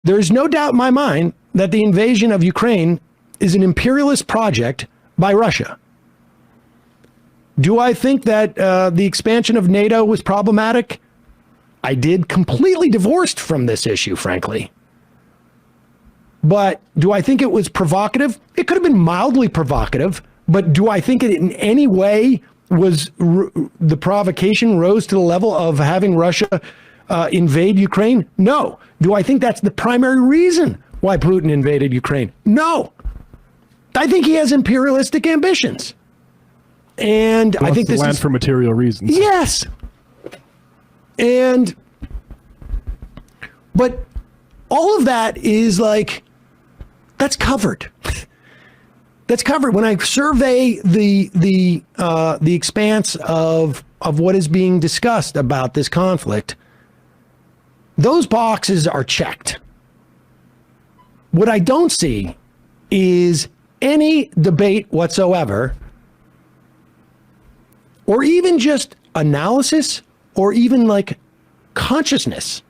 There's no doubt in my mind that the invasion of Ukraine is an imperialist project by Russia. Do I think that the expansion of NATO was problematic? I did, completely divorced from this issue, frankly. But do I think it was provocative? It could have been mildly provocative, but do I think it in any way was the provocation rose to the level of having Russia invade Ukraine? No. Do I think that's the primary reason why Putin invaded Ukraine? No. I think he has imperialistic ambitions. And I think this land is for material reasons. Yes. But all of that is like, that's covered. That's covered. When I survey the expanse of what is being discussed about this conflict, those boxes are checked. What I don't see is any debate whatsoever, or even just analysis, or even like consciousness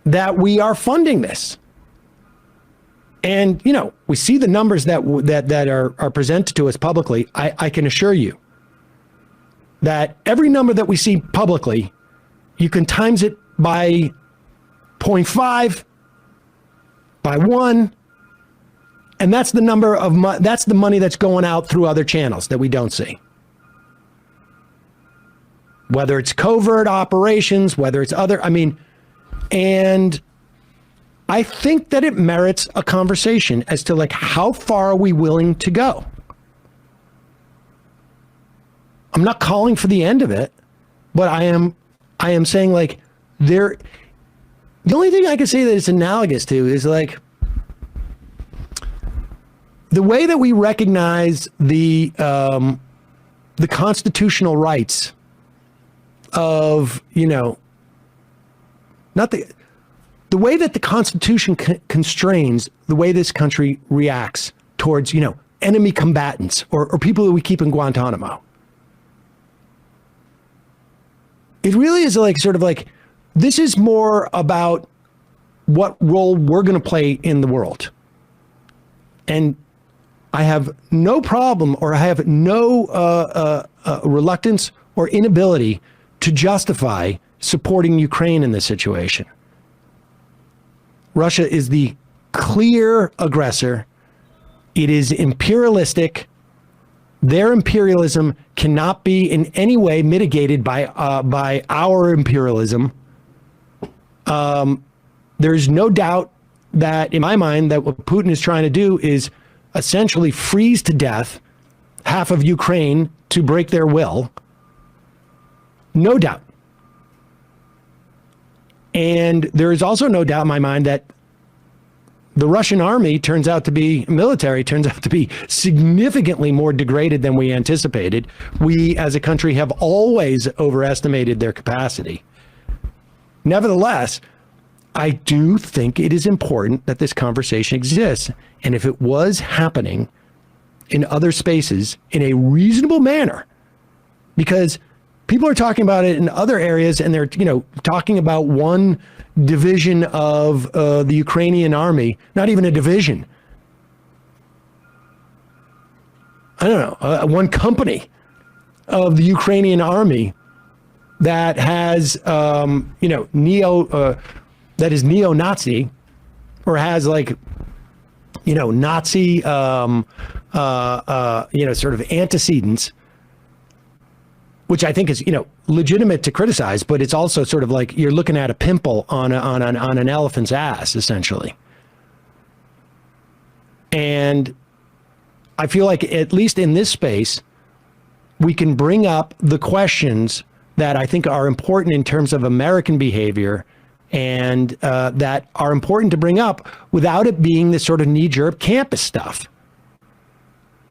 that we are funding this. And, you know, we see the numbers that are presented to us publicly. I can assure you that every number that we see publicly, you can times it by 0.5, by 1, and that's the number of that's the money that's going out through other channels that we don't see. Whether it's covert operations, whether it's other, and I think that it merits a conversation as to like, how far are we willing to go? I'm not calling for the end of it, but I am saying like the only thing I can say that it's analogous to is like the way that we recognize the constitutional rights of, you know, not the way that the Constitution constrains the way this country reacts towards, you know, enemy combatants or people that we keep in Guantanamo. It really is like sort of like, this is more about what role we're going to play in the world. And I have no problem, or I have no reluctance or inability to justify supporting Ukraine in this situation. Russia is the clear aggressor. It is imperialistic. Their imperialism cannot be in any way mitigated by our imperialism. There's no doubt that, in my mind, that what Putin is trying to do is essentially freeze to death half of Ukraine to break their will. No doubt. And there is also no doubt in my mind that the Russian army military turns out to be significantly more degraded than we anticipated. We as a country have always overestimated their capacity. Nevertheless, I do think it is important that this conversation exists. And if it was happening in other spaces in a reasonable manner, because people are talking about it in other areas, and they're, you know, talking about one division of the Ukrainian army, not even a division. I don't know, one company of the Ukrainian army that has, you know, that is neo-Nazi, or has like, you know, Nazi, you know, sort of antecedents, which I think is, you know, legitimate to criticize, but it's also sort of like you're looking at a pimple on an elephant's ass, essentially. And I feel like, at least in this space, we can bring up the questions that I think are important in terms of American behavior, and that are important to bring up without it being this sort of knee-jerk campus stuff.